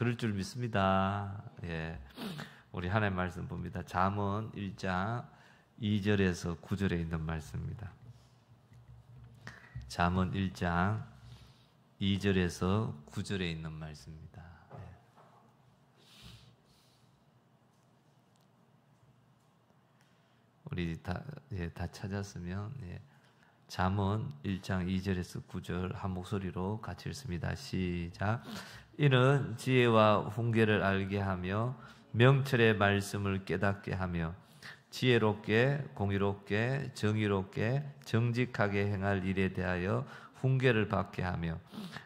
그럴 줄 믿습니다. 예. 우리 하나님 말씀 봅니다. 잠언 1장 2절에서 9절에 있는 말씀입니다. 잠언 1장 2절에서 9절에 있는 말씀입니다. 우리 다 찾았으면 잠언 1장 2절에서 9절 한 목소리로 같이 읽습니다. 시작. 이는 지혜와 훈계를 알게 하며 명철의 말씀을 깨닫게 하며 지혜롭게 공의롭게 정의롭게 정직하게 행할 일에 대하여 훈계를 받게 하며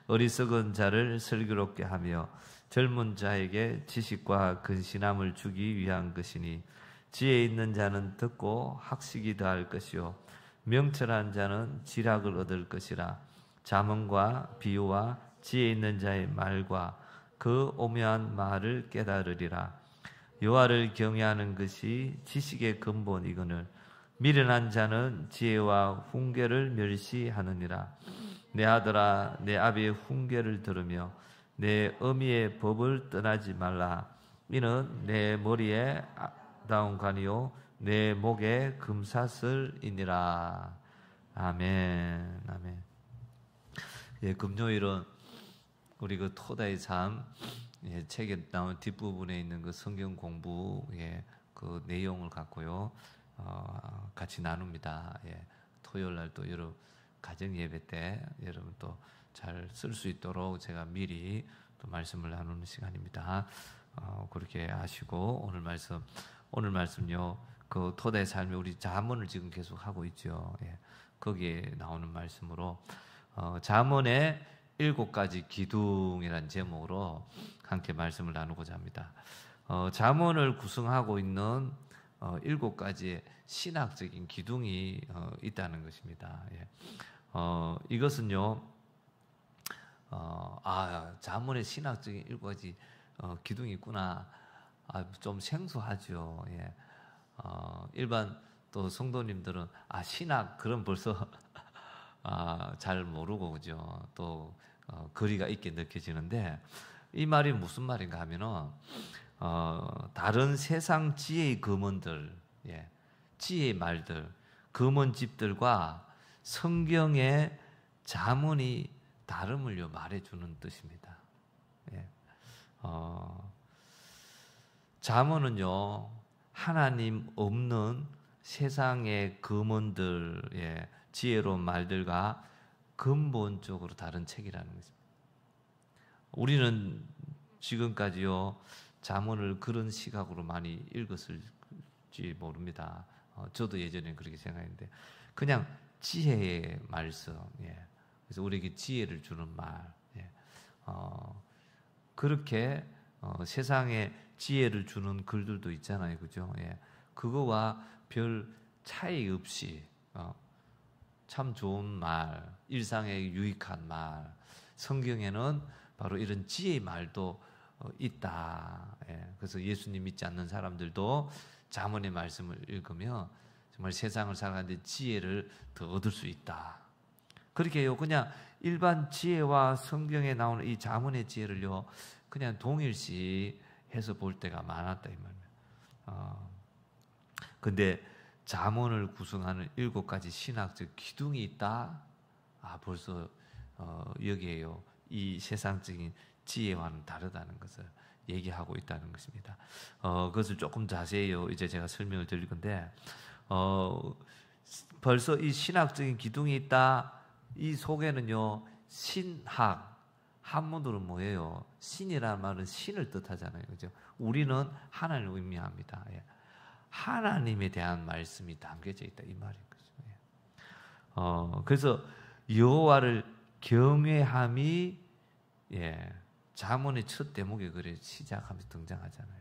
어리석은 자를 슬기롭게 하며 젊은 자에게 지식과 근신함을 주기 위한 것이니 지혜 있는 자는 듣고 학식이 더할 것이요 명철한 자는 지략을 얻을 것이라. 잠언과 비유와 지혜 있는 자의 말과 그 오묘한 말을 깨달으리라. 여호와를 경외하는 것이 지식의 근본이거늘 미련한 자는 지혜와 훈계를 멸시하느니라. 내 아들아, 내 아비의 훈계를 들으며 내 어미의 법을 떠나지 말라. 이는 내 머리에 아름다운 관이요 내 목에 금사슬이니라. 아멘. 아멘. 금요일은 우리 그 토다의 삶 책에 나온 뒷부분에 있는 그 성경 공부의 그 내용을 갖고요 같이 나눕니다. 토요일 날 또 여러분 가정 예배 때 여러분 또 잘 쓸 수 있도록 제가 미리 또 말씀을 나누는 시간입니다. 그렇게 하시고 오늘 말씀요 그 토다의 삶에 우리 잠언을 지금 계속 하고 있죠. 거기에 나오는 말씀으로 잠언의 7가지 기둥이라는 제목으로 함께 말씀을 나누고자 합니다. 잠언을 구성하고 있는 7가지의 신학적인 기둥이 있다는 것입니다. 이것은요, 잠언의 신학적인 7가지 기둥이 있구나. 좀 생소하죠. 일반 또 성도님들은 신학 그럼 벌써 잘 모르고 그죠. 또 거리가 있게 느껴지는데 이 말이 무슨 말인가 하면은 다른 세상 지혜의 금언들, 지혜의 말들, 금언집들과 성경의 잠언이 다름을 말해주는 뜻입니다. 잠언은요 하나님 없는 세상의 금언들, 지혜로운 말들과 근본적으로 다른 책이라는 것입니다. 우리는 지금까지요 잠언을 그런 시각으로 많이 읽었을지 모릅니다. 저도 예전에 그렇게 생각했는데 그냥 지혜의 말씀, 그래서 우리에게 지혜를 주는 말, 그렇게 세상에 지혜를 주는 글들도 있잖아요, 그죠? 그거와 별 차이 없이 참 좋은 말, 일상에 유익한 말, 성경에는 바로 이런 지혜의 말도 있다. 그래서 예수님 믿지 않는 사람들도 잠언의 말씀을 읽으면 정말 세상을 살아가는데 지혜를 더 얻을 수 있다. 그렇게요, 그냥 일반 지혜와 성경에 나오는 이 잠언의 지혜를요, 그냥 동일시 해서 볼 때가 많았다 이 말이에요. 근데 잠언을 구성하는 7가지 신학적 기둥이 있다. 벌써 여기에요. 이 세상적인 지혜와는 다르다는 것을 얘기하고 있다는 것입니다. 그것을 조금 자세히요. 이제 제가 설명을 드릴 건데 벌써 이 신학적인 기둥이 있다. 이 속에는요 신학 한문으로 뭐예요? 신이라는 말은 신을 뜻하잖아요, 그죠? 우리는 하나님을 의미합니다. 하나님에 대한 말씀이 담겨져 있다 이 말인 거죠. 그래서 여호와를 경외함이 잠언의 첫 대목에 그래 시작하면서 등장하잖아요.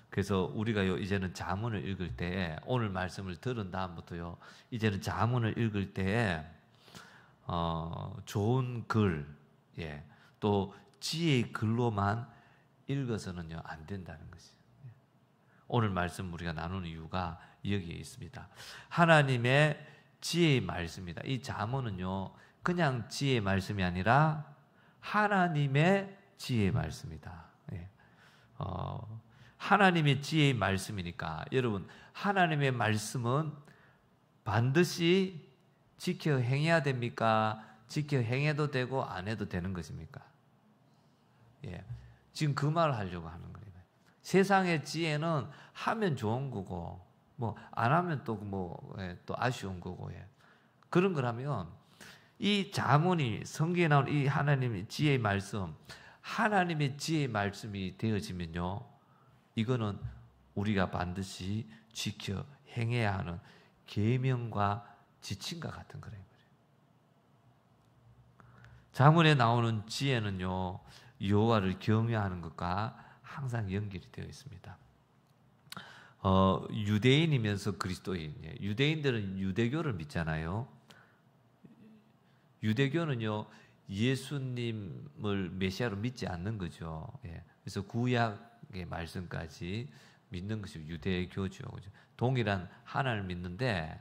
그래서 우리가요 이제는 잠언을 읽을 때 오늘 말씀을 들은 다음부터요 이제는 잠언을 읽을 때 좋은 글, 또 지혜의 글로만 읽어서는요 안 된다는 것이에요. 오늘 말씀 우리가 나누는 이유가 여기에 있습니다. 하나님의 지혜의 말씀입니다. 이 잠언은요 그냥 지혜의 말씀이 아니라 하나님의 지혜의 말씀이다. 예. 하나님의 지혜의 말씀이니까 여러분, 하나님의 말씀은 반드시 지켜 행해야 됩니까? 지켜 행해도 되고 안 해도 되는 것입니까? 예. 지금 그 말을 하려고 하는 거예요. 세상의 지혜는 하면 좋은 거고, 뭐 안 하면 또 또 아쉬운 거고, 예. 그런 거라면 이 자문이 성경에 나오는 이 하나님의 지혜의 말씀, 하나님의 지혜의 말씀이 되어지면요, 이거는 우리가 반드시 지켜 행해야 하는 계명과 지침과 같은 거예요. 자문에 나오는 지혜는요, 여호와를 경외하는 것과 항상 연결이 되어 있습니다. 유대인이면서 그리스도인, 유대인들은 유대교를 믿잖아요. 유대교는요, 예수님을 메시아로 믿지 않는 거죠. 예. 그래서 구약의 말씀까지 믿는 것이 유대교죠. 그죠? 동일한 하나님을 믿는데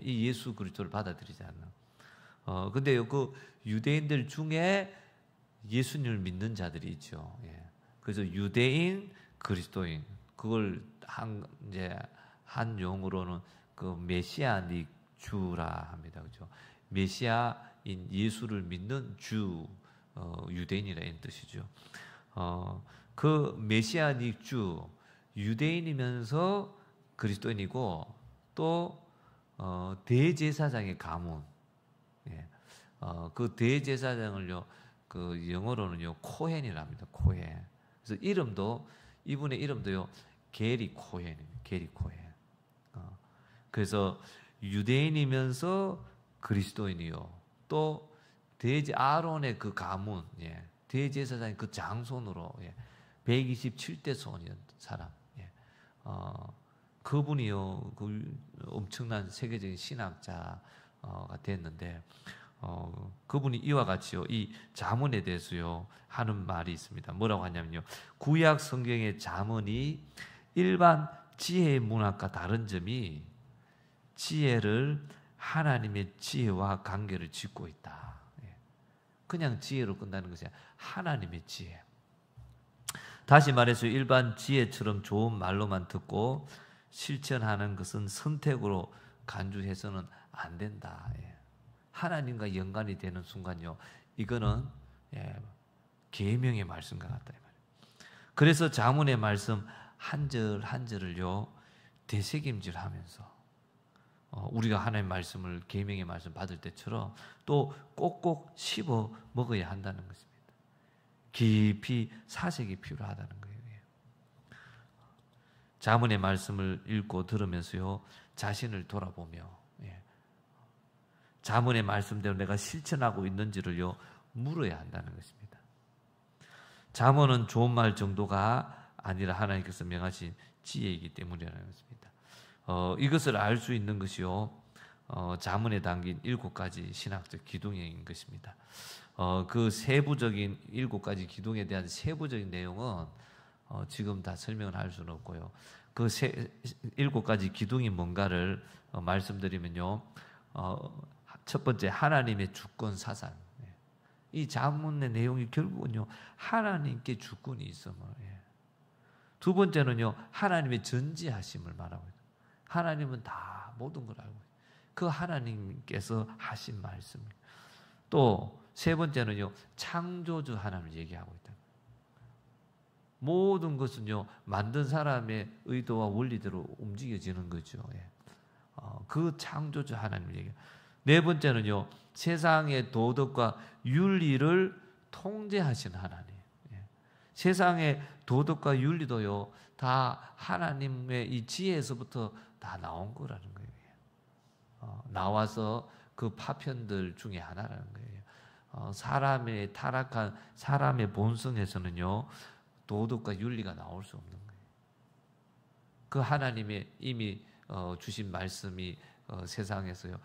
이 예수 그리스도를 받아들이지 않는. 근데 그 유대인들 중에 예수님을 믿는 자들이 있죠. 예. 그래서 유대인, 그리스도인, 그걸 한 용어로는 그 메시아닉 주라 합니다. 그죠? 메시아인 예수를 믿는 주, 유대인이라는 뜻이죠. 그 메시아닉 주, 유대인이면서 그리스도인이고 또 대제사장의 가문, 예. 그 대제사장을요, 그 영어로는요 코헨이랍니다. 코헨. 그래서 이분의 이름도요 게리 코헨입니다. 게리 코헨. 그래서 유대인이면서 그리스도인이요. 또 아론의 그 가문, 예. 대제사장의 그 장손으로, 예. 127대 손이었던 사람. 예. 그분이요, 그 엄청난 세계적인 신학자가 됐는데, 그분이 이와 같이요, 이 자문에 대해서요 하는 말이 있습니다. 뭐라고 하냐면요, 구약 성경의 자문이 일반 지혜의 문학과 다른 점이 지혜를 하나님의 지혜와 관계를 짓고 있다. 그냥 지혜로 끝나는 것이 아니라 하나님의 지혜. 다시 말해서 일반 지혜처럼 좋은 말로만 듣고 실천하는 것은 선택으로 간주해서는 안 된다. 하나님과 연관이 되는 순간요, 이거는 계명의 말씀과 같다. 그래서 자문의 말씀 한 절 한 절을요 되새김질하면서 우리가 하나님의 말씀을, 계명의 말씀 받을 때처럼 또 꼭꼭 씹어 먹어야 한다는 것입니다. 깊이 사색이 필요하다는 거예요. 자문의 말씀을 읽고 들으면서요 자신을 돌아보며 자문의 말씀대로 내가 실천하고 있는지를요 물어야 한다는 것입니다. 자문은 좋은 말 정도가 아니라 하나님께서 명하신 지혜이기 때문이라는 것입니다. 이것을 알 수 있는 것이요 자문에 담긴 7가지 신학적 기둥인 것입니다. 그 세부적인 7가지 기둥에 대한 세부적인 내용은 지금 다 설명을 할 수는 없고요. 그 7가지 기둥이 뭔가를 말씀드리면요, 첫 번째, 하나님의 주권 사상. 이 자문의 내용이 결국은요 하나님께 주권이 있음을. 두 번째는요 하나님의 전지하심을 말하고 있다. 하나님은 다 모든 걸 알고 있다. 그 하나님께서 하신 말씀. 또 세 번째는요 창조주 하나님을 얘기하고 있다. 모든 것은요 만든 사람의 의도와 원리대로 움직여지는 거죠. 그 창조주 하나님을 얘기합니다. 네 번째는요 세상의 도덕과 윤리를 통제하신 하나님. 세상의 도덕과 윤리도요 다 하나님의 이 지혜에서부터 다 나온 거라는 거예요. 나와서 그 파편들 중에 하나라는 거예요. 사람의 타락한 사람의 본성에서는요 도덕과 윤리가 나올 수 없는 거예요. 그 하나님의 이미 주신 말씀이 세상에서요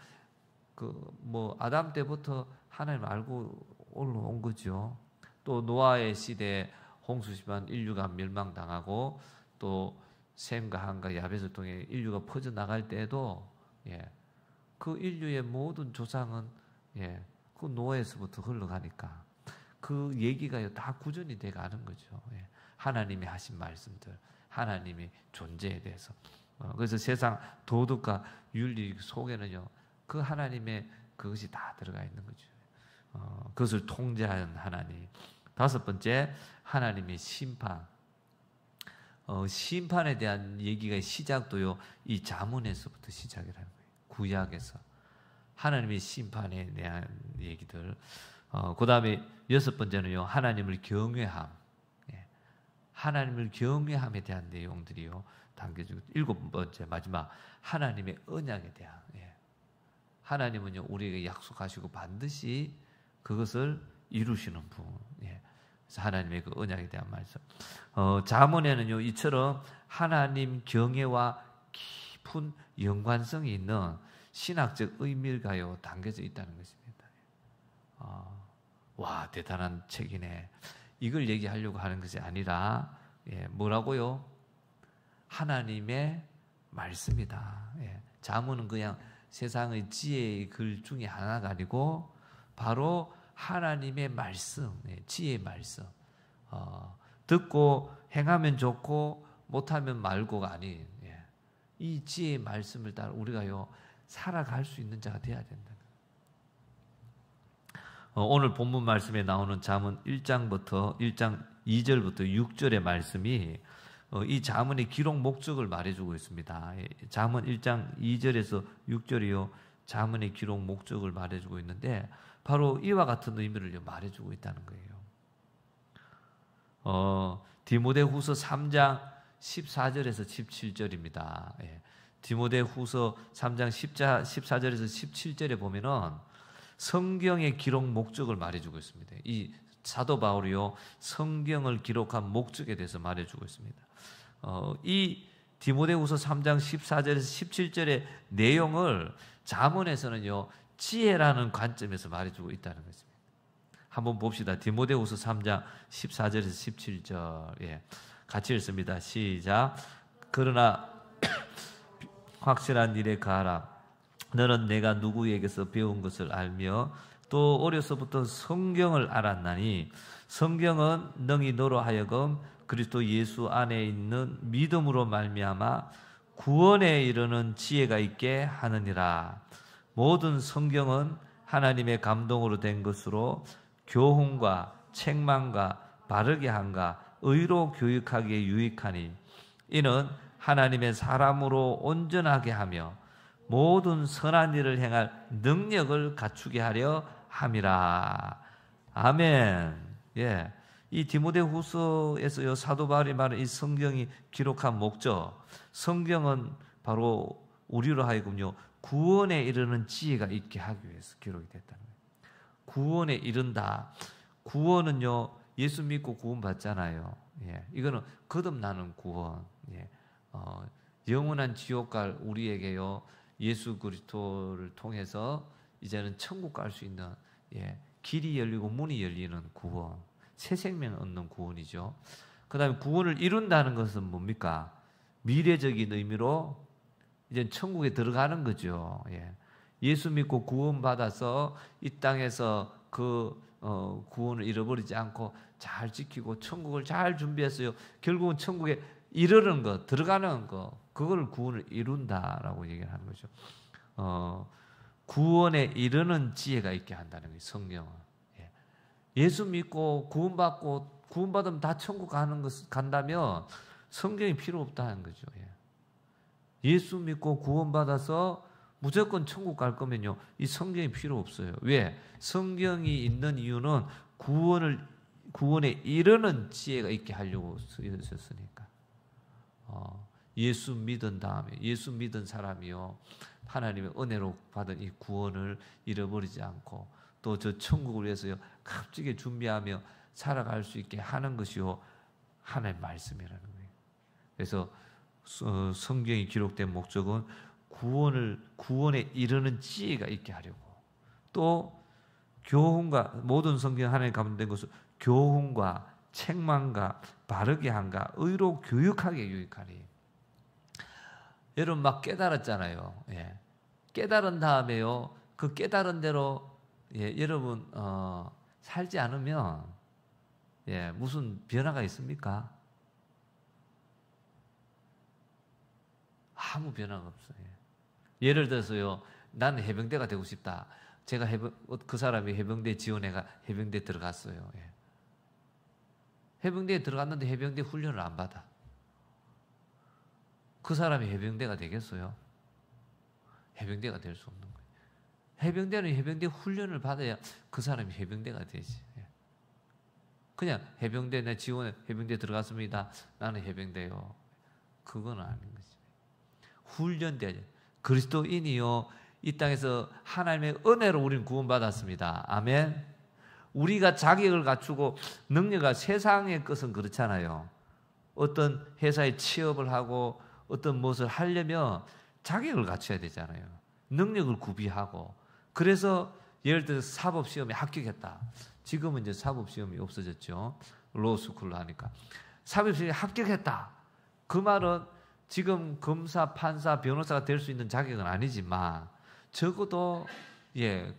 아담 때부터 하나님 알고 올라온 거죠. 또 노아의 시대에 홍수 심한 인류가 멸망당하고 또 셈과 함과 야벳을 통해 인류가 퍼져나갈 때에도 그 인류의 모든 조상은 그 노아에서부터 흘러가니까 그 얘기가 다 구전이 돼 가는 거죠. 예. 하나님이 하신 말씀들, 하나님의 존재에 대해서. 그래서 세상 도덕과 윤리 속에는요, 그 하나님의 그것이 다 들어가 있는 거죠. 그것을 통제하는 하나님. 다섯 번째, 하나님의 심판. 심판에 대한 얘기가 시작도요, 이 잠언에서부터 시작이라는 거예요. 구약에서. 하나님의 심판에 대한 얘기들. 그 다음에 여섯 번째는요, 하나님을 경외함. 예. 하나님을 경외함에 대한 내용들이요, 담겨지고. 일곱 번째, 마지막, 하나님의 언약에 대한. 예. 하나님은요, 우리에게 약속하시고 반드시 그것을 이루시는 분. 예. 그래서 하나님의 그 언약에 대한 말씀. 잠언에는요, 이처럼 하나님 경외와 깊은 연관성이 있는 신학적 의미가요 담겨져 있다는 것입니다. 와, 대단한 책이네. 이걸 얘기하려고 하는 것이 아니라, 예, 뭐라고요? 하나님의 말씀이다. 예, 잠언은 그냥 세상의 지혜의 글 중에 하나가 아니고 바로 하나님의 말씀, 예, 지혜의 말씀. 듣고 행하면 좋고 못하면 말고가 아닌, 예, 이 지혜의 말씀을 따라 우리가요 살아갈 수 있는 자가 되어야 된다. 오늘 본문 말씀에 나오는 잠언 1장 2절부터 6절의 말씀이 이 잠언의 기록 목적을 말해주고 있습니다. 잠언 1장 2절에서 6절이요, 잠언의 기록 목적을 말해주고 있는데 바로 이와 같은 의미를 말해주고 있다는 거예요. 디모데후서 3장 14절에서 17절입니다. 예. 디모데후서 3장 14절에서 17절에 보면은 성경의 기록 목적을 말해주고 있습니다. 이 사도 바울이요, 성경을 기록한 목적에 대해서 말해주고 있습니다. 이 디모데후서 3장 14절에서 17절의 내용을 잠언에서는요, 지혜라는 관점에서 말해주고 있다는 것입니다. 한번 봅시다. 디모데후서 3장 14절에서 17절. 예. 같이 읽습니다. 시작. 그러나 확실한 일에 가라. 너는 내가 누구에게서 배운 것을 알며 또 어려서부터 성경을 알았나니 성경은 능히 너로 하여금 그리스도 예수 안에 있는 믿음으로 말미암아 구원에 이르는 지혜가 있게 하느니라. 모든 성경은 하나님의 감동으로 된 것으로 교훈과 책망과 바르게 함과 의로 교육하기에 유익하니 이는 하나님의 사람으로 온전하게 하며 모든 선한 일을 행할 능력을 갖추게 하려 함이라. 아멘. 예. 이 디모데후서에서요, 사도 바울이 말한 이 성경이 기록한 목적, 성경은 바로 우리로 하여금요 구원에 이르는 지혜가 있게 하기 위해서 기록이 됐다는 거예요. 구원에 이른다. 구원은요, 예수 믿고 구원 받잖아요. 예. 이거는 거듭나는 구원. 예. 영원한 지옥 갈 우리에게요, 예수 그리스도를 통해서 이제는 천국 갈 수 있는, 예, 길이 열리고 문이 열리는 구원, 새 생명 얻는 구원이죠. 그 다음에 구원을 이룬다는 것은 뭡니까? 미래적인 의미로 이제 천국에 들어가는 거죠. 예. 예수 믿고 구원받아서 이 땅에서 그 구원을 잃어버리지 않고 잘 지키고 천국을 잘 준비했어요. 결국은 천국에 이르는 것, 들어가는 것, 그걸 구원을 이룬다라고 얘기를 하는 거죠. 구원에 이르는 지혜가 있게 한다는 거예요, 성경은. 예. 예수 믿고 구원받고 구원받으면 다 천국 간다면 성경이 필요 없다는 거죠. 예. 예수 믿고 구원받아서 무조건 천국 갈 거면요, 이 성경이 필요 없어요. 왜? 성경이 있는 이유는 구원에 이르는 지혜가 있게 하려고 쓰였으니까. 예수 믿은 다음에, 예수 믿은 사람이요, 하나님의 은혜로 받은 이 구원을 잃어버리지 않고 또 저 천국을 위해서요 값지게 준비하며 살아갈 수 있게 하는 것이요 하나님의 말씀이라는 거예요. 그래서 성경이 기록된 목적은 구원에 이르는 지혜가 있게 하려고, 또 교훈과, 모든 성경 하나님 감동된 것을 교훈과 책망과 바르게 함과 의로 교육하게 유익하니. 여러분 막 깨달았잖아요. 예. 깨달은 다음에요, 그 깨달은 대로, 예, 여러분 살지 않으면 예, 무슨 변화가 있습니까? 아무 변화가 없어요. 예를 들어서요, 나는 해병대가 되고 싶다. 제가 그 사람이 해병대 지원해가 해병대 들어갔어요. 예. 해병대에 들어갔는데 해병대 훈련을 안 받아. 그 사람이 해병대가 되겠어요? 해병대가 될 수 없는 거예요. 해병대는 해병대 훈련을 받아야 그 사람이 해병대가 되지. 예. 그냥 해병대 내 지원에 해병대 들어갔습니다. 나는 해병대요. 그건 아닌 거지. 훈련돼야지. 그리스도인이요, 이 땅에서 하나님의 은혜로 우리는 구원받았습니다. 아멘. 우리가 자격을 갖추고 능력을, 세상의 것은 그렇잖아요. 어떤 회사에 취업을 하고 어떤 무엇을 하려면 자격을 갖춰야 되잖아요. 능력을 구비하고. 그래서 예를 들어서 사법시험에 합격했다. 지금은 이제 사법시험이 없어졌죠. 로스쿨로 하니까. 사법시험에 합격했다. 그 말은 지금 검사, 판사, 변호사가 될 수 있는 자격은 아니지만 적어도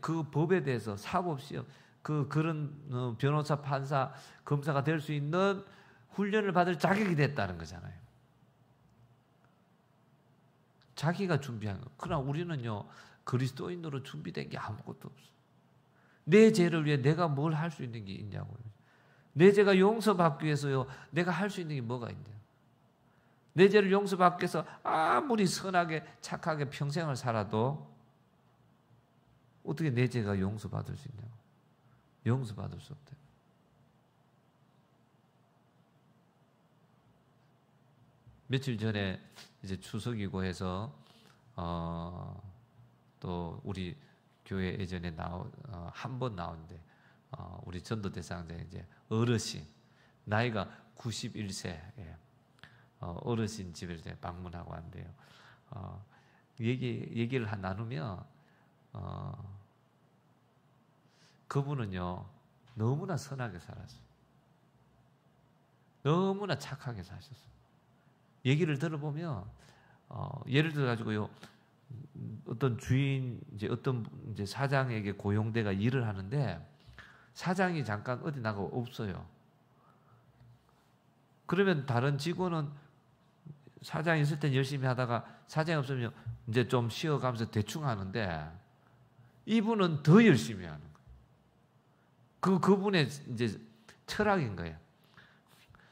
그 법에 대해서 사법시험, 그런 변호사, 판사, 검사가 될 수 있는 훈련을 받을 자격이 됐다는 거잖아요. 자기가 준비한 거. 그러나 우리는요, 그리스도인으로 준비된 게 아무것도 없어. 내 죄를 위해 내가 뭘 할 수 있는 게 있냐고요. 내 죄가 용서받기 위해서요, 내가 할 수 있는 게 뭐가 있냐. 내 죄를 용서받기 위해서 아무리 선하게 착하게 평생을 살아도 어떻게 내 죄가 용서받을 수 있냐고. 용서받을 수 없대. 며칠 전에 이제 추석이고 해서 또 우리 교회 예전에 한 번 나오는데 우리 전도대상자 이제 어르신 나이가 91세 어르신 집을 이제 방문하고 한대요. 얘기를 나누면 그분은요 너무나 선하게 살았어요. 너무나 착하게 사셨어요. 얘기를 들어보면 예를 들어 가지고요 어떤 주인 어떤 사장에게 고용돼가 일을 하는데 사장이 잠깐 어디 나가고 없어요. 그러면 다른 직원은 사장이 있을 땐 열심히 하다가 사장이 없으면 이제 좀 쉬어가면서 대충 하는데 이분은 더 열심히 하는 거예요. 그분의 이제 철학인 거예요.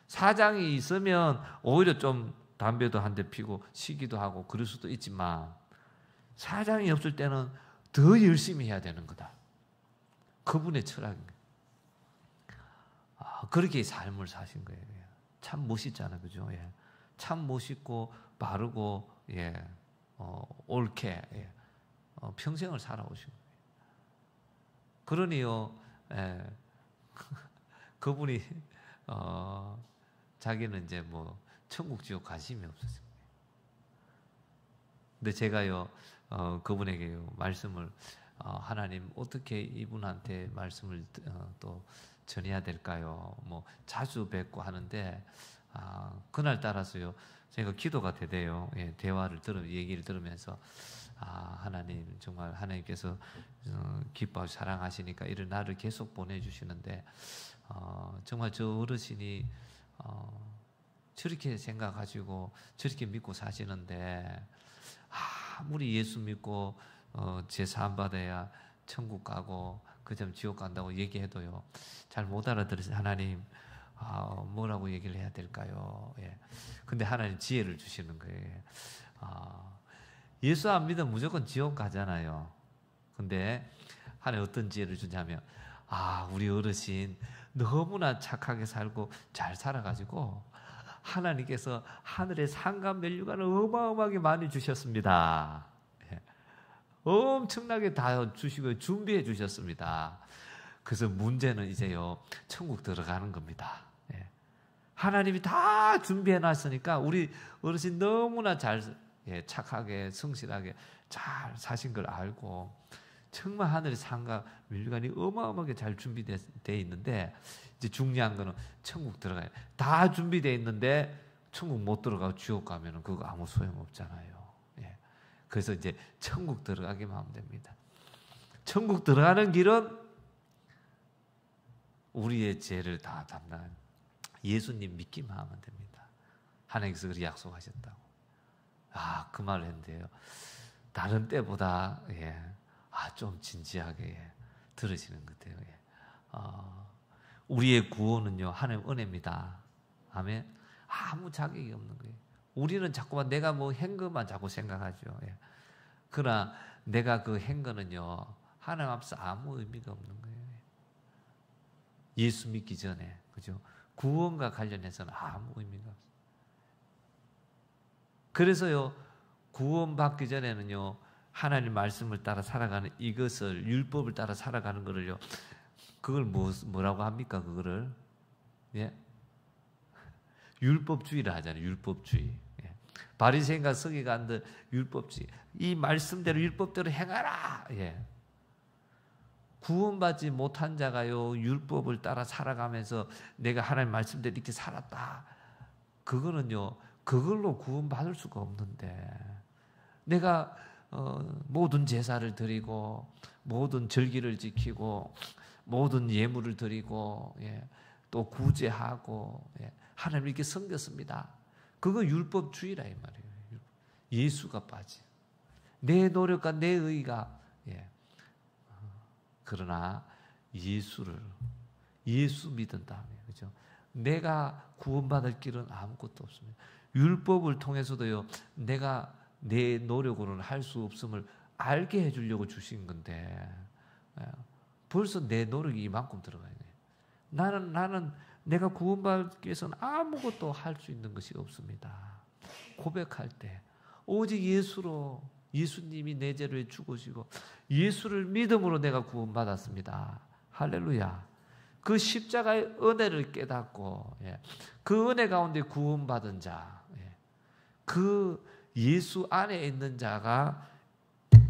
사장이 있으면 오히려 좀 담배도 한 대 피고 쉬기도 하고 그럴 수도 있지만 사장이 없을 때는 더 열심히 해야 되는 거다. 그분의 철학인 거예요. 그렇게 삶을 사신 거예요. 참 멋있잖아요. 그죠? 예. 참 멋있고 바르고 옳게 평생을 살아오신 거예요. 그러니요 그분이 자기는 이제 뭐 천국 지옥 관심이 없었습니다. 근데 제가요 그분에게 말씀을 하나님 어떻게 이분한테 말씀을 또 전해야 될까요? 뭐 자주 뵙고 하는데 그날 따라서요 제가 기도가 되대요. 얘기를 들으면서 하나님 정말 하나님께서 기뻐하시고 사랑하시니까 이런 나를 계속 보내주시는데 정말 저 어르신이 저렇게 생각하시고 저렇게 믿고 사시는데 아무리 예수 믿고 제사함 받아야 천국 가고 그점 지옥 간다고 얘기해도요 잘 못 알아들으세요. 하나님 뭐라고 얘기를 해야 될까요? 근데 하나님 지혜를 주시는 거예요. 예수 안 믿으면 무조건 지옥 가잖아요. 근데 하나님 어떤 지혜를 주냐면 우리 어르신 너무나 착하게 살고 잘 살아가지고 하나님께서 하늘의 상간 면류관을 어마어마하게 많이 주셨습니다. 엄청나게 다 주시고 준비해 주셨습니다. 그래서 문제는 이제요 천국 들어가는 겁니다. 하나님이 다 준비해 놨으니까 우리 어르신 너무나 잘 착하게 성실하게 잘 사신 걸 알고 정말 하늘의 상가 면류관이 어마어마하게 잘 준비되어 있는데 이제 중요한 거는 천국 들어가요. 다 준비되어 있는데 천국 못 들어가고 지옥 가면은 그거 아무 소용 없잖아요. 그래서 이제 천국 들어가기만 하면 됩니다. 천국 들어가는 길은 우리의 죄를 다 담당한 예수님 믿기만 하면 됩니다. 하나님께서 그렇게 약속하셨다고. 그 말을 했는데요. 다른 때보다 좀 진지하게 들으시는 것 같아요. 우리의 구원은요, 하나님 은혜입니다. 아멘. 아무 자격이 없는 거예요. 우리는 자꾸만 내가 뭐 한 것만 자꾸 생각하죠. 그러나 내가 그 한 거는요, 하나님 앞에서 아무 의미가 없는 거예요. 예수 믿기 전에, 그죠? 구원과 관련해서는 아무 의미가 없어요. 그래서요, 구원받기 전에는요, 하나님 말씀을 따라 살아가는 이것을, 율법을 따라 살아가는 거를요, 그걸 뭐라고 합니까? 그거를? 율법주의라 하잖아요. 율법주의. 바리새인과 서기관들 율법주의. 이 말씀대로 율법대로 행하라. 구원받지 못한 자가요, 율법을 따라 살아가면서 내가 하나님 말씀대로 이렇게 살았다. 그거는요, 그걸로 구원받을 수가 없는데, 내가 모든 제사를 드리고 모든 절기를 지키고 모든 예물을 드리고 또 구제하고 하나님 이렇게 섬겼습니다. 그거 율법주의라 이 말이에요. 예수가 빠지. 내 노력과 내 의가 그러나 예수 믿은 다음에, 그죠? 내가 구원받을 길은 아무것도 없습니다. 율법을 통해서도요, 내가 내 노력으로는 할 수 없음을 알게 해주려고 주신 건데, 벌써 내 노력이 이만큼 들어가 있네요. 나는 내가 구원받기 위해서는 아무것도 할 수 있는 것이 없습니다. 고백할 때 오직 예수로, 예수님이 내 죄를 죽으시고 예수를 믿음으로 내가 구원받았습니다. 할렐루야. 그 십자가의 은혜를 깨닫고 그 은혜 가운데 구원받은 자, 그 예수 안에 있는 자가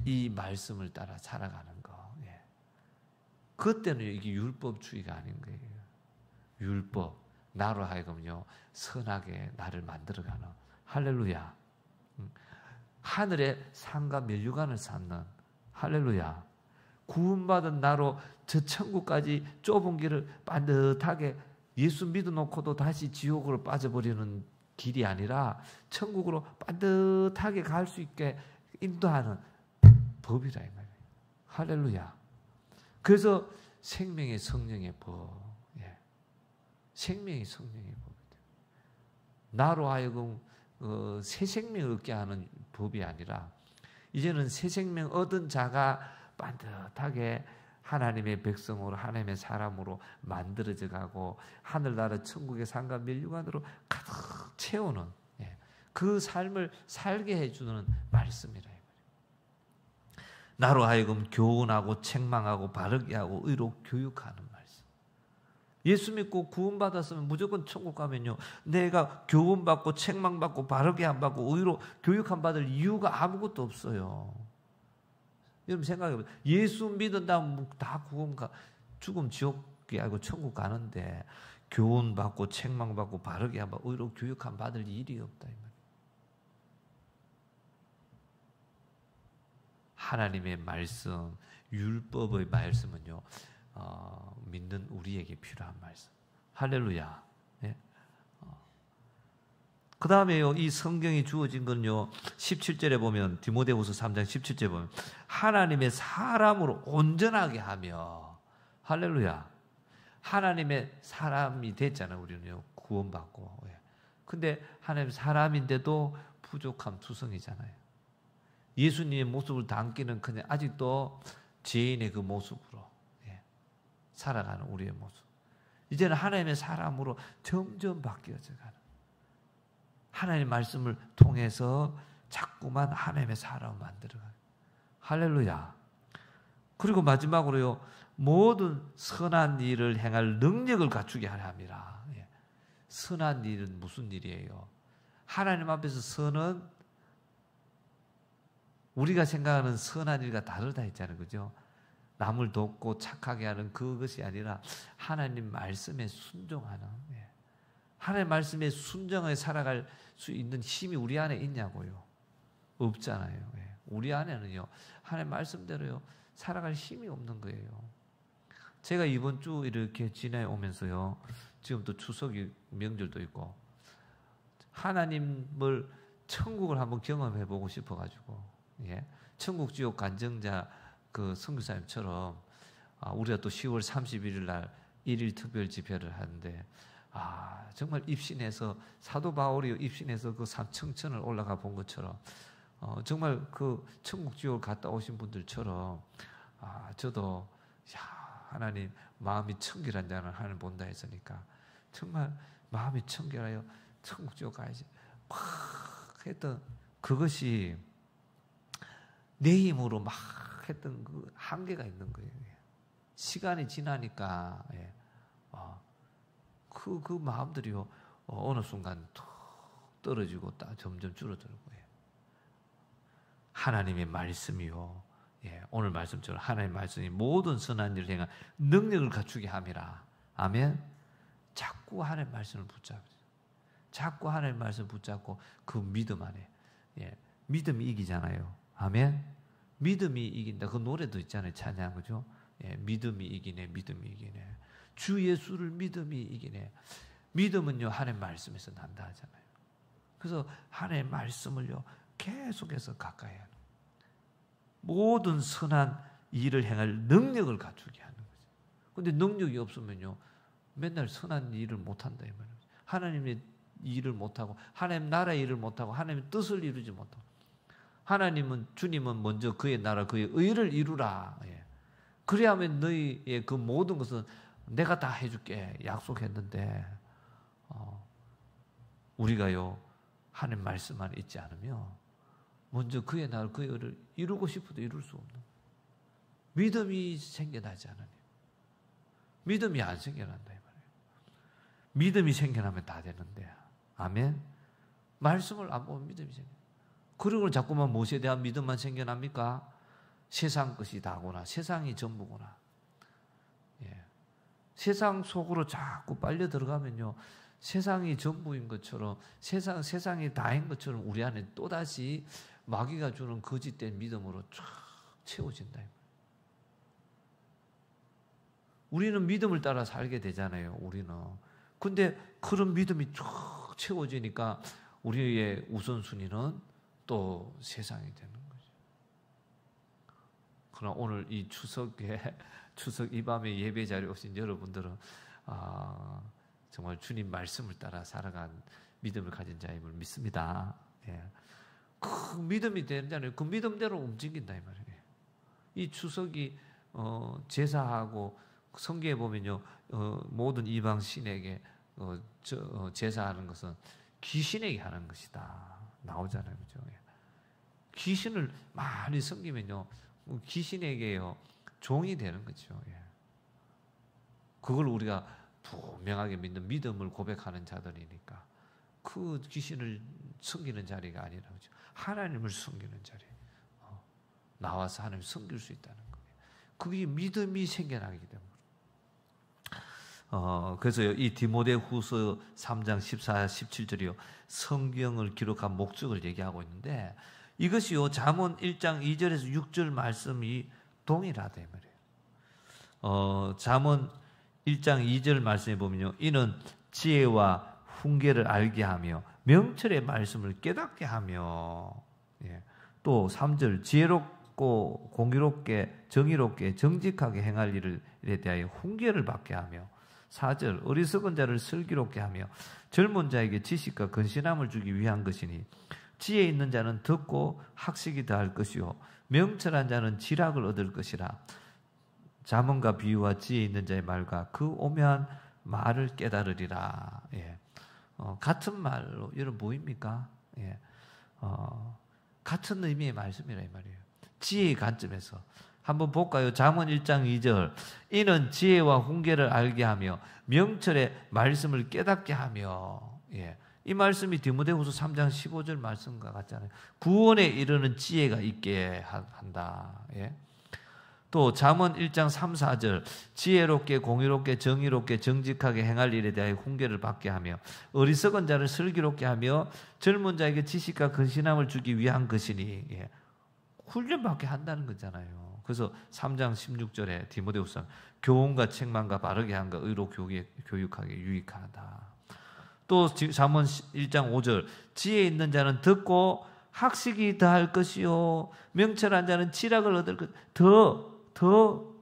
이 말씀을 따라 살아가는 거. 그때는 이게 율법주의가 아닌 거예요. 율법, 나로 하여금요 선하게 나를 만들어가는, 할렐루야. 하늘의 산과 면류관을 쌓는, 할렐루야. 구원받은 나로 저 천국까지 좁은 길을 반듯하게, 예수 믿어놓고도 다시 지옥으로 빠져버리는 길이 아니라 천국으로 반듯하게 갈 수 있게 인도하는 법이라 이 말이에요. 할렐루야. 그래서 생명의 성령의 법, 생명의 성령의 법이다. 나로 하여금 새 생명을 얻게 하는 법이 아니라 이제는 새 생명 얻은 자가 반듯하게 하나님의 백성으로, 하나님의 사람으로 만들어져 가고 하늘나라 천국의 산과 면류관으로 가득 채우는 그 삶을 살게 해주는 말씀이라. 나로 하여금 교훈하고 책망하고 바르게 하고 의로 교육하는 말씀. 예수 믿고 구원받았으면 무조건 천국 가면요, 내가 교훈받고 책망받고 바르게 안 받고 의로 교육한 받을 이유가 아무것도 없어요. 여러분 생각해보세요. 예수 믿은 다음 다 구원가, 죽음 지옥이 아니고 천국 가는데 교훈받고 책망받고 바르게 안 받고 의로 교육한 받을 일이 없다 이 말이에요. 하나님의 말씀, 율법의 말씀은요, 믿는 우리에게 필요한 말씀. 할렐루야. 그 다음에요, 이 성경이 주어진 건요, 17절에 보면, 디모데후서 3장 17절에 보면, 하나님의 사람으로 온전하게 하며, 할렐루야. 하나님의 사람이 됐잖아요, 우리는요, 구원받고. 근데 하나님 사람인데도 부족함 투성이잖아요. 예수님의 모습을 담기는 그냥 아직도 죄인의 그 모습으로 살아가는 우리의 모습. 이제는 하나님의 사람으로 점점 바뀌어져 가는, 하나님의 말씀을 통해서 자꾸만 하나님의 사람을 만들어가는, 할렐루야. 그리고 마지막으로요, 모든 선한 일을 행할 능력을 갖추게 하려 합니다. 선한 일은 무슨 일이에요? 하나님 앞에서 선은 우리가 생각하는 선한 일과 다르다 했잖아요. 그죠? 남을 돕고 착하게 하는 그것이 아니라 하나님 말씀에 순종하는, 하나님 말씀에 순종해 살아갈 수 있는 힘이 우리 안에 있냐고요? 없잖아요. 우리 안에는요, 하나님 말씀대로요 살아갈 힘이 없는 거예요. 제가 이번 주 이렇게 지내오면서요, 지금 또 추석이 명절도 있고, 하나님을, 천국을 한번 경험해보고 싶어가지고, 예, 천국 지옥 간증자 그 선교사님처럼 우리가 또 10월 31일 날 1일 특별 집회를 하는데, 정말 입신해서, 사도 바울이 입신해서 그 삼청천을 올라가 본 것처럼, 정말 그 천국 지옥을 갔다 오신 분들처럼, 저도, 하나님, 마음이 청결한 자는 하나님 본다 했으니까, 정말 마음이 청결하여 천국 지옥 가야지. 막 했던 그것이 내 힘으로 막 했던 그 한계가 있는 거예요. 시간이 지나니까, 예. 그 마음들이요, 어느 순간 툭 떨어지고 점점 줄어들고요. 하나님의 말씀이요, 예, 오늘 말씀처럼 하나님의 말씀이 모든 선한 일을 행한 능력을 갖추게 함이라. 아멘. 자꾸 하나님의 말씀을 붙잡으세요. 자꾸 하나님의 말씀을 붙잡고 그 믿음 안에, 예, 믿음이 이기잖아요. 아멘. 믿음이 이긴다. 그 노래도 있잖아요. 찬양, 그죠? 예, 믿음이 이기네, 믿음이 이기네. 주 예수를 믿음이 이기네. 믿음은요, 하나님 말씀에서 난다 하잖아요. 그래서 하나님의 말씀을요, 계속해서 가까이 하는, 모든 선한 일을 행할 능력을 갖추게 하는 거죠. 근데 능력이 없으면요, 맨날 선한 일을 못한다 이 말이에요. 하나님의 일을 못하고, 하나님 나라의 일을 못하고, 하나님의 뜻을 이루지 못하고, 하나님은, 주님은 먼저 그의 나라, 그의 의를 이루라. 예. 그래야만 너희의 그 모든 것은 내가 다 해줄게 약속했는데, 우리가요, 하나님 말씀만 잊지 않으면 먼저 그의 나라, 그의 의를 이루고 싶어도 이룰 수 없는, 믿음이 생겨나지 않으니, 믿음이 안 생겨난다 이 말이에요. 믿음이 생겨나면 다 되는데, 아멘. 말씀을 안 보면 믿음이 생겨. 그리고 자꾸만 무엇에 대한 믿음만 생겨납니까? 세상 것이 다구나, 세상이 전부구나. 예. 세상 속으로 자꾸 빨려 들어가면요, 세상이 전부인 것처럼, 세상이 다인 것처럼 우리 안에 또다시 마귀가 주는 거짓된 믿음으로 쫙 채워진다. 우리는 믿음을 따라 살게 되잖아요, 우리는. 근데 그런 믿음이 쫙 채워지니까 우리의 우선순위는 또 세상이 되는 거죠. 그러나 오늘 이 추석 이 밤에 예배 자리에 오신 여러분들은 정말 주님 말씀을 따라 살아간 믿음을 가진 자임을 믿습니다. 예. 그 믿음이 되잖아요. 그 믿음대로 움직인다 이 말이에요. 이 추석이 제사하고 성경에 보면요, 모든 이방 신에게 제사하는 것은 귀신에게 하는 것이다 나오잖아요, 그죠? 귀신을 많이 섬기면요, 귀신에게요 종이 되는 거죠. 예. 그걸 우리가 분명하게 믿는, 믿음을 고백하는 자들이니까 그 귀신을 섬기는 자리가 아니라, 그죠? 하나님을 섬기는 자리, 나와서 하나님을 섬길 수 있다는 거예요. 그게 믿음이 생겨나기 때문에. 그래서 이 디모데후서 3장 14, 17절이요, 성경을 기록한 목적을 얘기하고 있는데, 이것이요, 잠언 1장 2절에서 6절 말씀이 동일하다 이 말이에요. 잠언 1장 2절 말씀에 보면요, 이는 지혜와 훈계를 알게 하며 명철의 말씀을 깨닫게 하며, 예. 또 3절 지혜롭고 공의롭게 정의롭게 정직하게 행할 일에 대하여 훈계를 받게 하며, 4절 어리석은 자를 슬기롭게 하며 젊은 자에게 지식과 근신함을 주기 위한 것이니, 지혜 있는 자는 듣고 학식이 더할 것이요 명철한 자는 지략을 얻을 것이라. 잠언과 비유와 지혜 있는 자의 말과 그 오묘한 말을 깨달으리라. 예. 같은 말로 여러분 보입니까? 예. 같은 의미의 말씀이라 이 말이에요. 지혜의 관점에서 한번 볼까요? 잠언 1장 2절 이는 지혜와 훈계를 알게 하며 명철의 말씀을 깨닫게 하며, 예. 이 말씀이 디모데후서 3장 15절 말씀과 같잖아요. 구원에 이르는 지혜가 있게 한다. 예. 또 잠언 1장 3, 4절 지혜롭게 공의롭게 정의롭게 정직하게 행할 일에 대하여 훈계를 받게 하며 어리석은 자를 슬기롭게 하며 젊은 자에게 지식과 근신함을 주기 위한 것이니, 예. 훈련받게 한다는 거잖아요. 그래서 3장 16절에 디모데후서 교훈과 책망과 바르게 함과 의로 교육하기 유익하다. 또 잠언 1장 5절 지혜 있는 자는 듣고 학식이 더할 것이요 명철한 자는 지략을 얻을 것. 더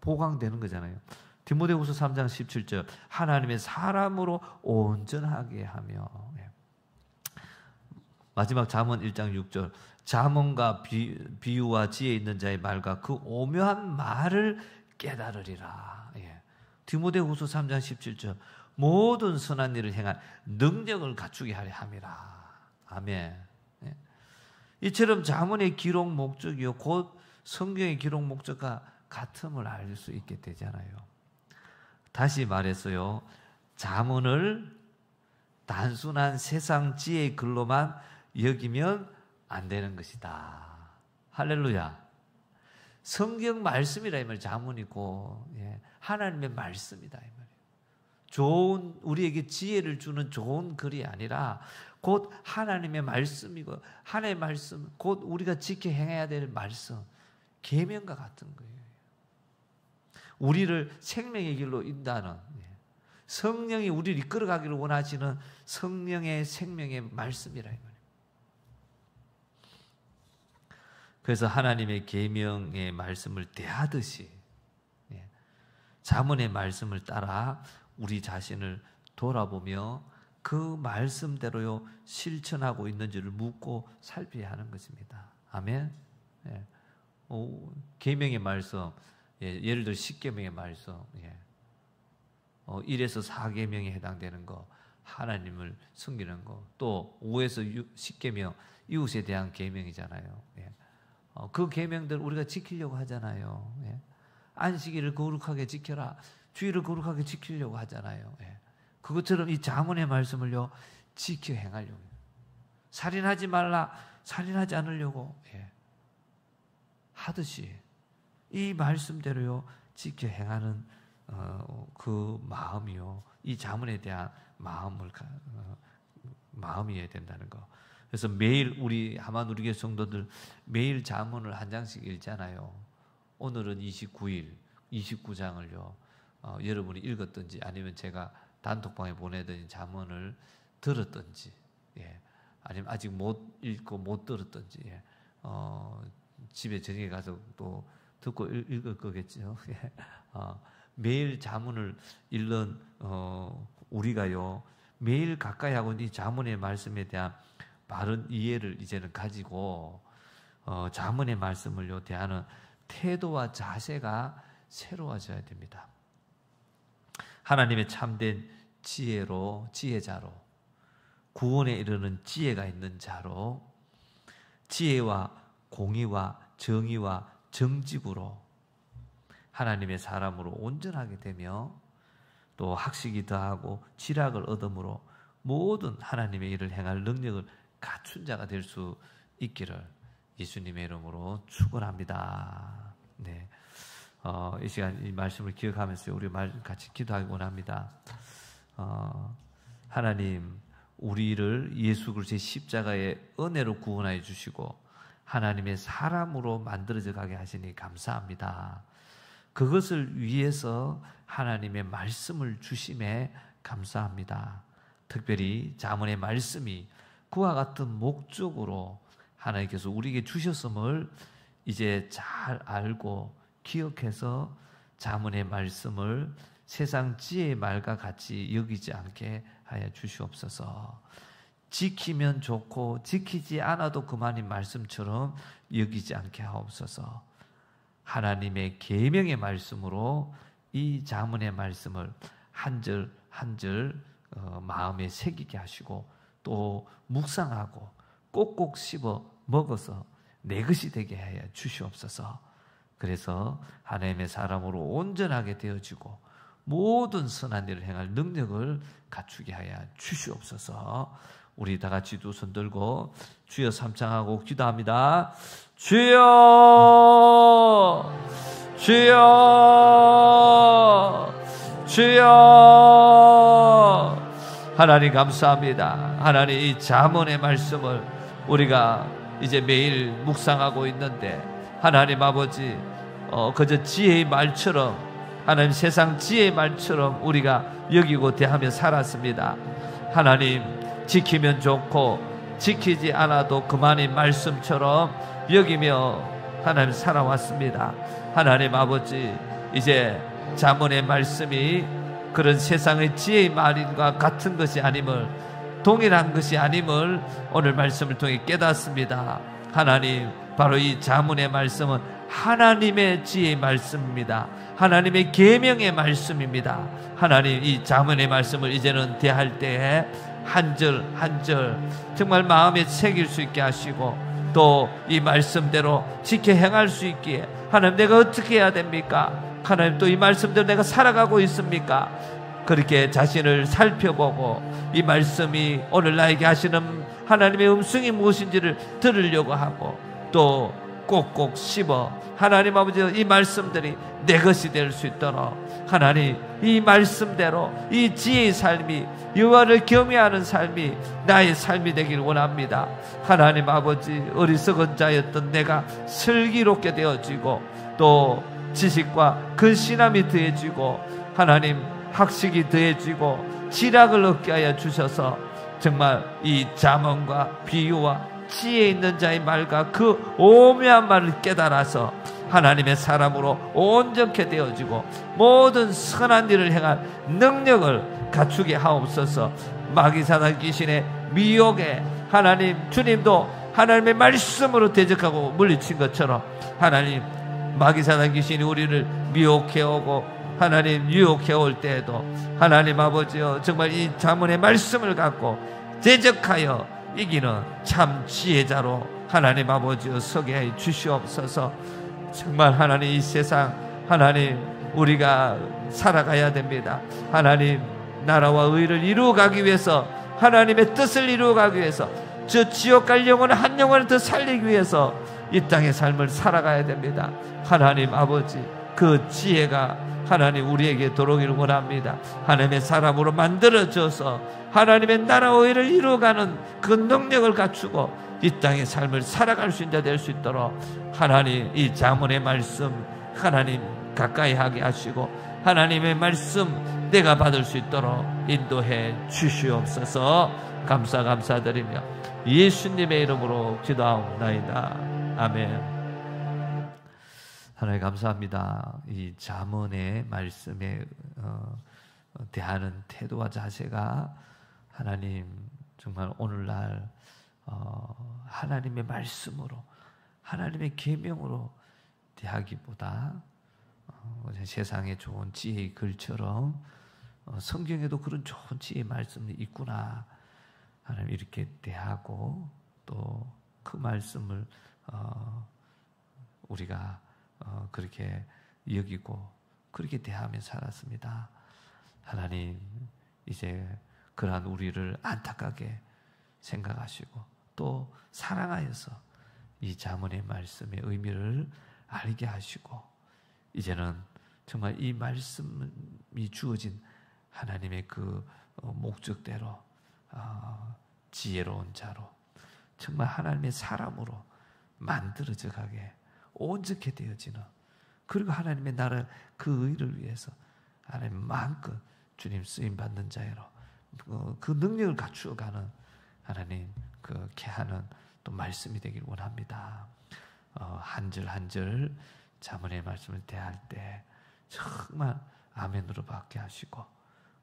보강되는 거잖아요. 디모데후서 3장 17절 하나님의 사람으로 온전하게 하며. 마지막 잠언 1장 6절 잠언과 비유와 지혜 있는 자의 말과 그 오묘한 말을 깨달으리라. 디모데후서 3장 17절 모든 선한 일을 행한 능력을 갖추게 하려 함이라. 아멘. 이처럼 잠언의 기록 목적이요 곧 성경의 기록 목적과 같음을 알 수 있게 되잖아요. 다시 말해서요, 잠언을 단순한 세상 지혜의 글로만 여기면 안 되는 것이다. 할렐루야. 성경 말씀이라 이 말이에요. 잠언이고 하나님의 말씀이다 이 말이에요. 좋은 우리에게 지혜를 주는 좋은 글이 아니라 곧 하나님의 말씀이고 하나님의 말씀 곧 우리가 지켜 행해야 될 말씀 계명과 같은 거예요. 우리를 생명의 길로 인도하는 성령이 우리를 이끌어가기를 원하시는 성령의 생명의 말씀이라 이 말이에요. 그래서 하나님의 계명의 말씀을 대하듯이 잠언의 말씀을 따라 우리 자신을 돌아보며 그 말씀대로요 실천하고 있는지를 묻고 살펴야 하는 것입니다. 아멘. 계명의 말씀, 예를 들어 10계명의 말씀, 1에서 4계명에 해당되는 거, 하나님을 섬기는 거, 또 5에서 10계명 이웃에 대한 계명이잖아요. 그 계명들 우리가 지키려고 하잖아요. 안식일을 거룩하게 지켜라, 주일을 거룩하게 지키려고 하잖아요. 그것처럼 이 잠언의 말씀을요 지켜 행하려고, 살인하지 말라, 살인하지 않으려고 하듯이 이 말씀대로요 지켜 행하는 그 마음이요, 이 잠언에 대한 마음이어야 된다는 거. 그래서 매일 우리 하마누리교회 성도들 매일 잠언을 한 장씩 읽잖아요. 오늘은 29일 29장을요 여러분이 읽었든지 아니면 제가 단톡방에 보내드린 잠언을 들었든지, 아니면 아직 못 읽고 못 들었든지, 집에 저녁에 가서 또 듣고 읽을 거겠죠. 매일 잠언을 읽는 우리가요 매일 가까이 하고 이 잠언의 말씀에 대한 바른 이해를 이제는 가지고 잠언의 말씀을요 대하는 태도와 자세가 새로워져야 됩니다. 하나님의 참된 지혜자로, 구원에 이르는 지혜가 있는 자로, 지혜와 공의와 정의와 정직으로 하나님의 사람으로 온전하게 되며 또 학식이 더하고 지략을 얻음으로 모든 하나님의 일을 행할 능력을 갖춘 자가 될 수 있기를 예수님의 이름으로 축원합니다. 네, 이 시간 이 말씀을 기억하면서 우리 같이 기도하기 원합니다. 하나님, 우리를 예수 그리스도의 십자가의 은혜로 구원하여 주시고 하나님의 사람으로 만들어져 가게 하시니 감사합니다. 그것을 위해서 하나님의 말씀을 주심에 감사합니다. 특별히 잠언의 말씀이 그와 같은 목적으로 하나님께서 우리에게 주셨음을 이제 잘 알고 기억해서 잠언의 말씀을 세상 지혜의 말과 같이 여기지 않게 하여 주시옵소서. 지키면 좋고 지키지 않아도 그만인 말씀처럼 여기지 않게 하옵소서. 하나님의 계명의 말씀으로 이 잠언의 말씀을 한 절 한 절 마음에 새기게 하시고 또 묵상하고 꼭꼭 씹어 먹어서 내 것이 되게 하여 주시옵소서. 그래서 하나님의 사람으로 온전하게 되어지고 모든 선한 일을 행할 능력을 갖추게 하여 주시옵소서. 우리 다 같이 두 손 들고 주여 삼창하고 기도합니다. 주여, 주여, 주여. 하나님 감사합니다. 하나님 이 잠언의 말씀을 우리가 이제 매일 묵상하고 있는데 하나님 아버지, 그저 지혜의 말처럼, 하나님 세상 지혜의 말처럼 우리가 여기고 대하며 살았습니다. 하나님, 지키면 좋고 지키지 않아도 그만의 말씀처럼 여기며 하나님 살아왔습니다. 하나님 아버지, 이제 잠언의 말씀이 그런 세상의 지혜의 말과 같은 것이 아님을, 동일한 것이 아님을 오늘 말씀을 통해 깨닫습니다. 하나님, 바로 이 잠언의 말씀은 하나님의 지혜의 말씀입니다. 하나님의 계명의 말씀입니다. 하나님, 이 잠언의 말씀을 이제는 대할 때에 한 절 한 절 정말 마음에 새길 수 있게 하시고, 또 이 말씀대로 지켜 행할 수 있기에, 하나님, 내가 어떻게 해야 됩니까? 하나님, 또 이 말씀대로 내가 살아가고 있습니까? 그렇게 자신을 살펴보고 이 말씀이 오늘 나에게 하시는 하나님의 음성이 무엇인지를 들으려고 하고, 또 꼭꼭 씹어 하나님 아버지, 이 말씀들이 내 것이 될 수 있도록 하나님, 이 말씀대로 이 지혜의 삶이, 여호와를 경외하는 삶이 나의 삶이 되길 원합니다. 하나님 아버지, 어리석은 자였던 내가 슬기롭게 되어지고, 또 지식과 근신함이 더해지고, 하나님 학식이 더해지고 지략을 얻게 하여 주셔서 정말 이 잠언과 비유와 지혜 있는 자의 말과 그 오묘한 말을 깨달아서 하나님의 사람으로 온전케 되어지고 모든 선한 일을 행할 능력을 갖추게 하옵소서. 마귀사단 귀신의 미혹에 하나님, 주님도 하나님의 말씀으로 대적하고 물리친 것처럼 하나님, 마귀사단 귀신이 우리를 미혹해오고 하나님 유혹해올 때에도 하나님 아버지여, 정말 이 잠언의 말씀을 갖고 대적하여 이기는 참 지혜자로 하나님 아버지여 서게 해 주시옵소서. 정말 하나님, 이 세상 하나님 우리가 살아가야 됩니다. 하나님, 나라와 의를 이루어가기 위해서, 하나님의 뜻을 이루어가기 위해서, 저 지옥 갈 영혼을 한 영혼을 더 살리기 위해서 이 땅의 삶을 살아가야 됩니다. 하나님 아버지, 그 지혜가 하나님 우리에게 들어오기를 원합니다. 하나님의 사람으로 만들어져서 하나님의 나라와 의를 이루어가는 그 능력을 갖추고 이 땅의 삶을 살아갈 수 있는 자 될 수 있도록 하나님, 이 잠언의 말씀 하나님 가까이 하게 하시고 하나님의 말씀 내가 받을 수 있도록 인도해 주시옵소서. 감사드리며 예수님의 이름으로 기도하옵나이다. 아멘. 하나님 감사합니다. 이 잠언의 말씀에 대하는 태도와 자세가 하나님 정말 오늘날 하나님의 말씀으로, 하나님의 계명으로 대하기보다 세상에 좋은 지혜의 글처럼 성경에도 그런 좋은 지혜의 말씀이 있구나, 하나님 이렇게 대하고, 또 그 말씀을 우리가 그렇게 여기고 그렇게 대하며 살았습니다. 하나님, 이제 그러한 우리를 안타깝게 생각하시고 또 사랑하여서 이 잠언의 말씀의 의미를 알게 하시고, 이제는 정말 이 말씀이 주어진 하나님의 그 목적대로 지혜로운 자로, 정말 하나님의 사람으로 만들어져 가게 온전케 되어지는, 그리고 하나님의 나라 그 의를 위해서 하나님 마음껏 주님 쓰임받는 자로 그 능력을 갖추어가는 하나님 그렇게 하는 또 말씀이 되길 원합니다. 한 절 한 절 잠언의 말씀을 대할 때 정말 아멘으로 받게 하시고,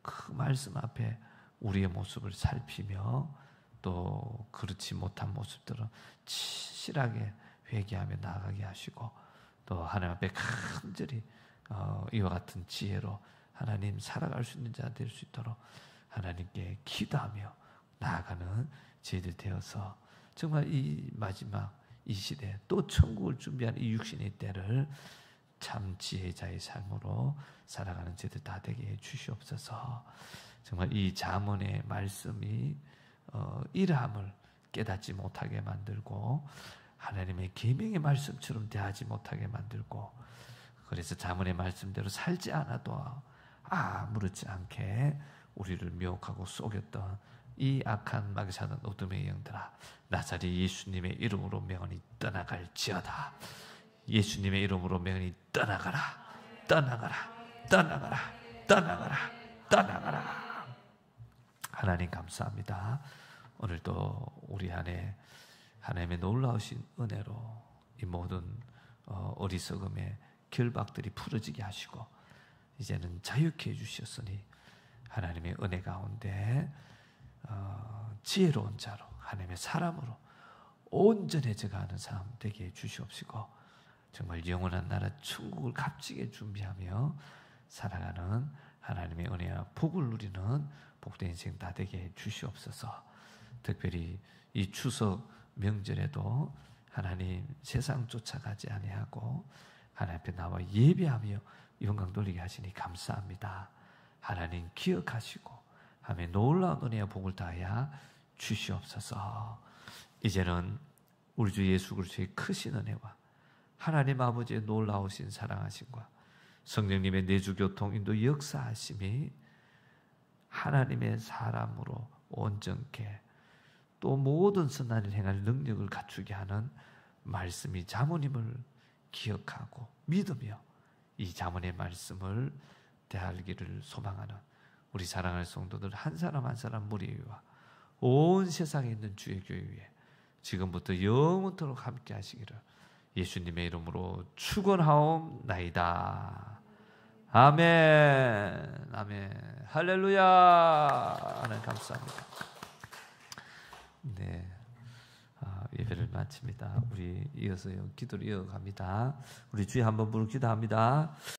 그 말씀 앞에 우리의 모습을 살피며 또 그렇지 못한 모습들은 치실하게 회개하며 나아가게 하시고, 또 하나님 앞에 간절히 이와 같은 지혜로 하나님 살아갈 수 있는 자 될 수 있도록 하나님께 기도하며 나아가는 저희들 되어서 정말 이 마지막 이 시대, 또 천국을 준비하는 이 육신의 때를 참 지혜자의 삶으로 살아가는 저희들 다 되게 해 주시옵소서. 정말 이 잠언의 말씀이 이러함을 깨닫지 못하게 만들고 하나님의 계명의 말씀처럼 대하지 못하게 만들고, 그래서 잠언의 말씀대로 살지 않아도 아무렇지 않게 우리를 미혹하고 속였던 이 악한 마귀사단 어둠의 영들아, 나사렛 예수님의 이름으로 명하니 떠나갈지어다. 예수님의 이름으로 명이 떠나가라, 떠나가라, 떠나가라, 떠나가라, 떠나가라. 하나님 감사합니다. 오늘도 우리 안에 하나님의 놀라우신 은혜로 이 모든 어리석음의 결박들이 풀어지게 하시고 이제는 자유케 해주셨으니 하나님의 은혜 가운데 지혜로운 자로 하나님의 사람으로 온전해져가는 삶 되게 해주시옵시고 정말 영원한 나라 천국을 값지게 준비하며 살아가는 하나님의 은혜와 복을 누리는 복된 인생 다 되게 해주시옵소서. 특별히 이 추석 명절에도 하나님 세상 쫓아가지 아니하고 하나님 앞에 나와 예배하며 영광 돌리게 하시니 감사합니다. 하나님 기억하시고 하나님의 놀라운 은혜와 복을 다하여 주시옵소서. 이제는 우리 주 예수 그리스도의 크신 은혜와 하나님 아버지의 놀라우신 사랑하심과 성령님의 내주교통 인도 역사하심이 하나님의 사람으로 온전케 또 모든 선한 일을 행할 능력을 갖추게 하는 말씀이 자모님을 기억하고 믿으며 이 자문의 말씀을 대하기를 소망하는 우리 사랑할 성도들 한 사람 한 사람 무리 위와 온 세상에 있는 주의 교회 위에 지금부터 영원토록 함께 하시기를 예수님의 이름으로 축원하옵나이다. 아멘. 아멘. 할렐루야. 하나님 감사합니다. 네. 예배를 마칩니다. 우리 이어서 기도를 이어갑니다. 우리 주에 한번 부르 기도합니다.